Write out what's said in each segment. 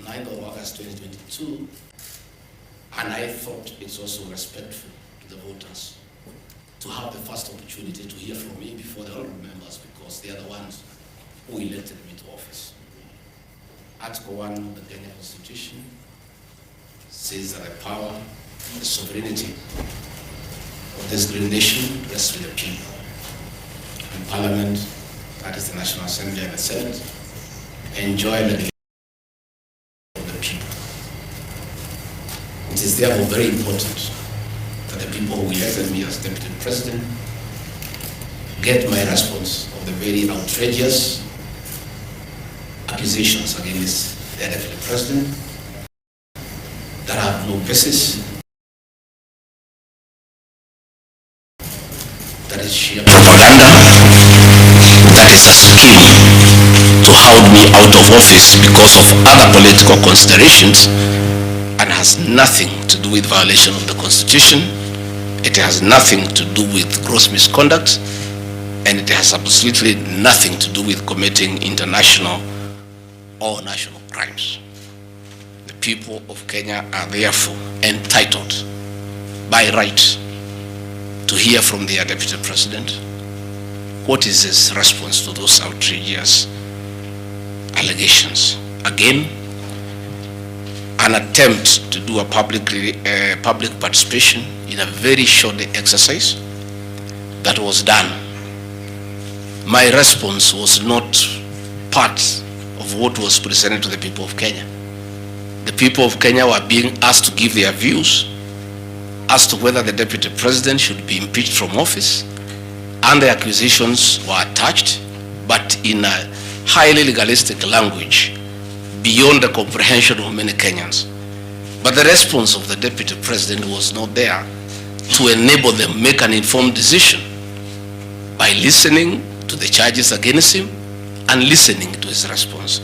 9th of August 2022, and I thought it's also respectful to the voters to have the first opportunity to hear from me before the honorable members, because they are the ones who elected me to office. Article 1 of the Kenya Constitution says that the power, the sovereignty of this great nation rests with the people. And Parliament, that is the National Assembly and the Senate, enjoy the of the people. It is therefore very important that the people who elected me as Deputy President get my response of the very outrageous accusations against the Deputy President that have no basis, that is sheer propaganda, that is a scheme to hold me out of office because of other political considerations, and has nothing to do with violation of the Constitution. It has nothing to do with gross misconduct, and it has absolutely nothing to do with committing international or national crimes. The people of Kenya are therefore entitled by right to hear from their Deputy President what is his response to those outrageous allegations. Again, an attempt to do a public participation in a very short exercise that was done. My response was not part of what was presented to the people of Kenya. The people of Kenya were being asked to give their views as to whether the Deputy President should be impeached from office, and the accusations were attached, but in a highly legalistic language beyond the comprehension of many Kenyans. But the response of the Deputy President was not there to enable them make an informed decision by listening to the charges against him and listening to his response.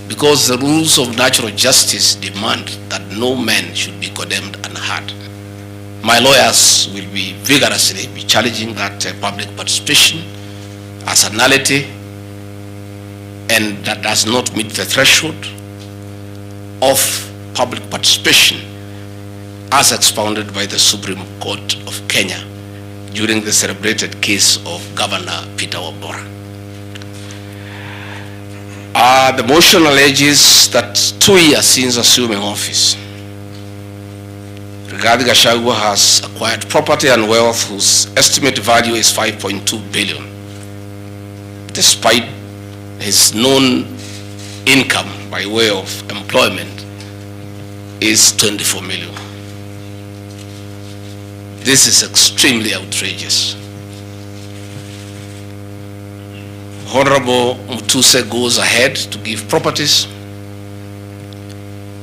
Because the rules of natural justice demand that no man should be condemned unheard. My lawyers will be vigorously challenging that public participation as a nullity, and that does not meet the threshold of public participation as expounded by the Supreme Court of Kenya during the celebrated case of Governor Peter Wabora. The motion alleges that 2 years since assuming office, Gachagua has acquired property and wealth whose estimated value is 5.2 billion, despite his known income by way of employment is 24 million. This is extremely outrageous. Honorable Mutuse goes ahead to give properties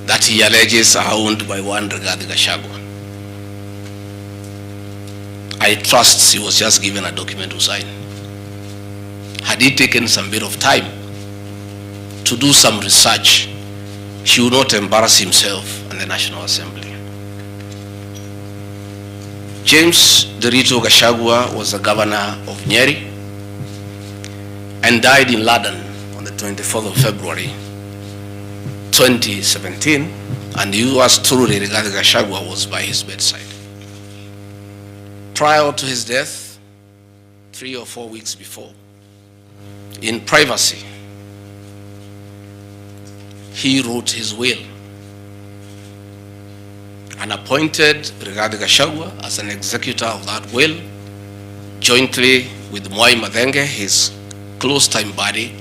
that he alleges are owned by one Gachagua. I trust he was just given a document to sign. Had he taken some bit of time to do some research, he would not embarrass himself and the National Assembly. James Ndiritu Gachagua was the governor of Nyeri and died in London on the 24th of February 2017, and US truly Gachagua was by his bedside. Prior to his death, 3 or 4 weeks before, in privacy, he wrote his will and appointed Gachagua as an executor of that will, jointly with Mwai Madenge, his close-time buddy,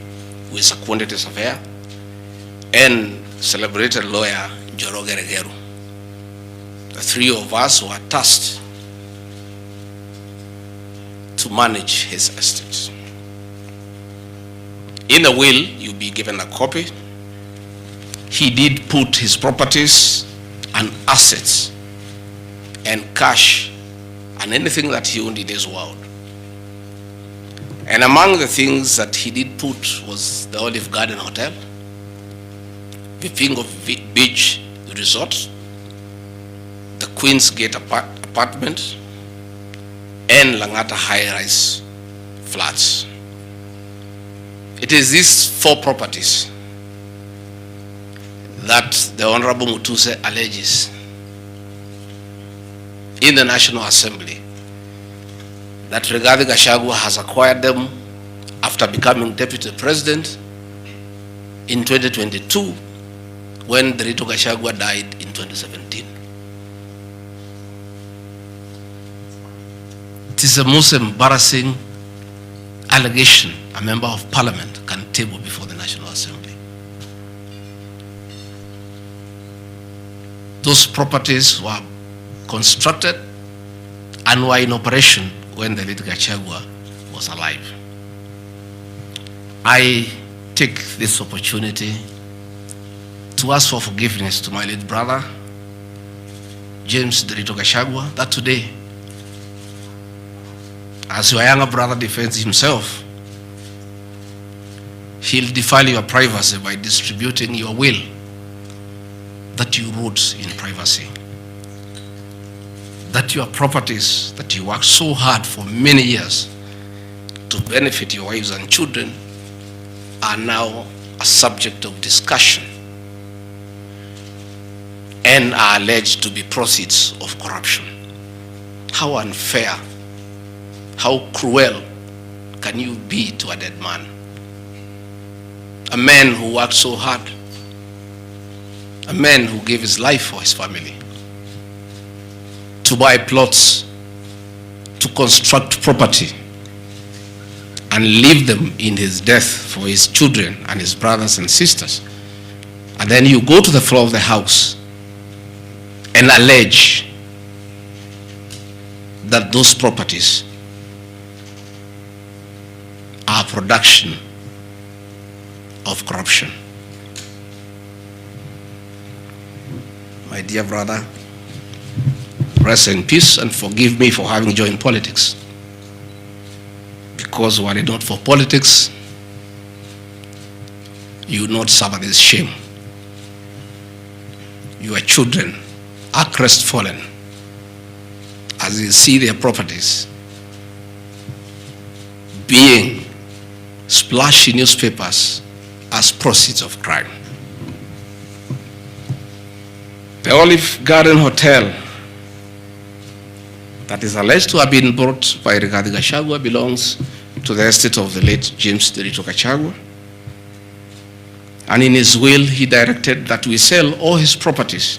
who is a quantity surveyor, and celebrated lawyer Njoroge Regeru. The three of us were tasked to manage his estate. In the will, you'll be given a copy. He did put his properties and assets and cash and anything that he owned in this world. And among the things that he did put was the Olive Garden Hotel, the Pingo Beach Resort, the Queen's Gate apartment, and Langata high-rise flats. It is these 4 properties that the Honorable Mutuse alleges in the National Assembly that Rigathi Gachagua has acquired them after becoming Deputy President in 2022 when Ndiritu Gachagua died in 2017. It is the most embarrassing allegation a member of parliament can table before the National Assembly. Those properties were constructed and were in operation when the late Gachagua was alive. I take this opportunity to ask for forgiveness to my late brother, James Ndiritu Gachagua, that today, as your younger brother defends himself, he'll defile your privacy by distributing your will that you wrote in privacy. That your properties that you worked so hard for many years to benefit your wives and children are now a subject of discussion and are alleged to be proceeds of corruption. How unfair, how cruel can you be to a dead man? A man who worked so hard, a man who gave his life for his family, to buy plots, to construct property, and leave them in his death for his children and his brothers and sisters. And then you go to the floor of the House and allege that those properties are production of corruption. My dear brother, rest in peace and forgive me for having joined politics. Because were it not for politics, you would not suffer this shame. Your children are crestfallen as you see their properties being splashed in newspapers as proceeds of crime. The Olive Garden Hotel that is alleged to have been bought by Rigathi Gachagua belongs to the estate of the late James Ndiritu Gachagua. And in his will, he directed that we sell all his properties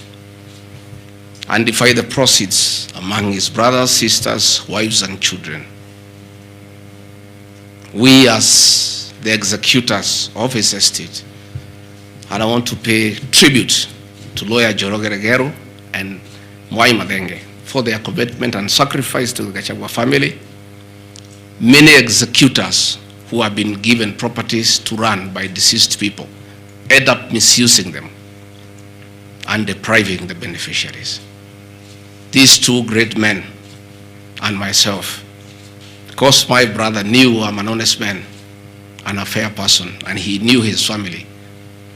and divide the proceeds among his brothers, sisters, wives, and children. We, as the executors of his estate, and I want to pay tribute to lawyer Njoroge Regero and Mwai Madenge for their commitment and sacrifice to the Gachagua family. Many executors who have been given properties to run by deceased people end up misusing them and depriving the beneficiaries. These two great men and myself, because my brother knew I'm an honest man and a fair person, and he knew his family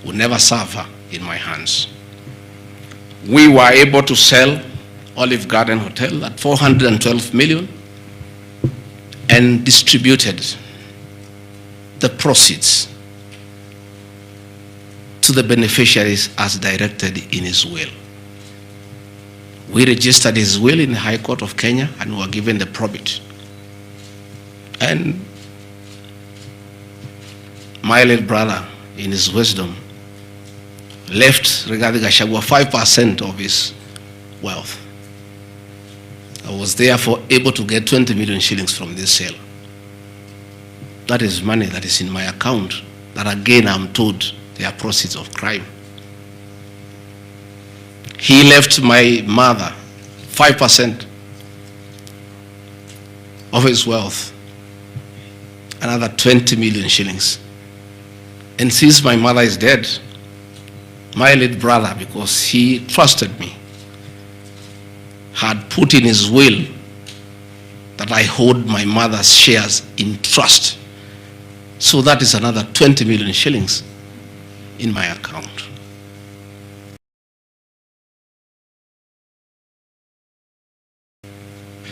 would never suffer in my hands. We were able to sell Olive Garden Hotel at 412 million and distributed the proceeds to the beneficiaries as directed in his will. We registered his will in the High Court of Kenya and were given the probate. And my late brother, in his wisdom, left Rigathi Gachagua 5% of his wealth. I was therefore able to get 20 million shillings from this sale. That is money that is in my account that again I'm told they are proceeds of crime. He left my mother 5% of his wealth, another 20 million shillings. And since my mother is dead, my late brother, because he trusted me, had put in his will that I hold my mother's shares in trust. So that is another 20 million shillings in my account.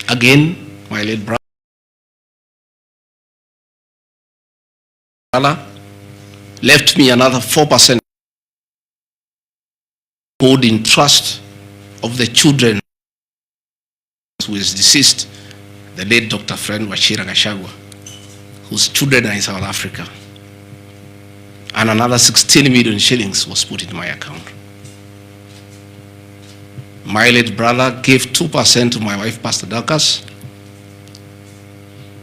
Again, my late brother left me another 4% hold in trust of the children who is deceased, the late Dr. Friend Wachira Gachagua, whose children are in South Africa. And another 16 million shillings was put in my account. My late brother gave 2% to my wife, Pastor Dorcas,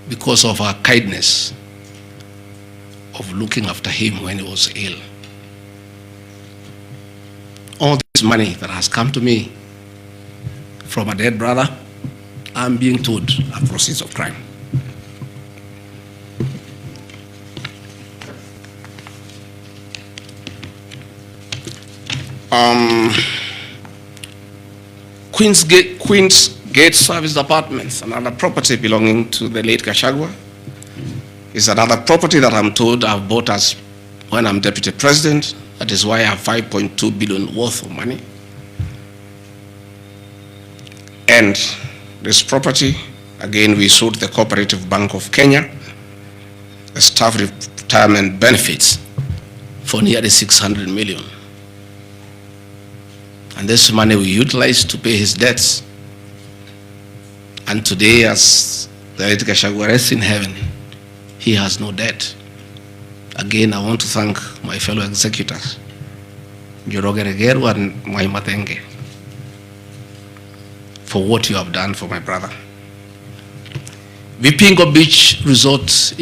because of her kindness of looking after him when he was ill. All this money that has come to me from a dead brother, I'm being told are proceeds of crime. Queen's Gate Service Apartments, another property belonging to the late Gachagua, is another property that I'm told I've bought as when I'm deputy president. That is why I have 5.2 billion worth of money. And this property, again, we sold the Cooperative Bank of Kenya, the staff retirement benefits for nearly 600 million. And this money we utilized to pay his debts. And today, as the late Gachagua rests in heaven, he has no debt. Again, I want to thank my fellow executors, Njoroge Regeru and Matenge, for what you have done for my brother. Vipingo Beach Resort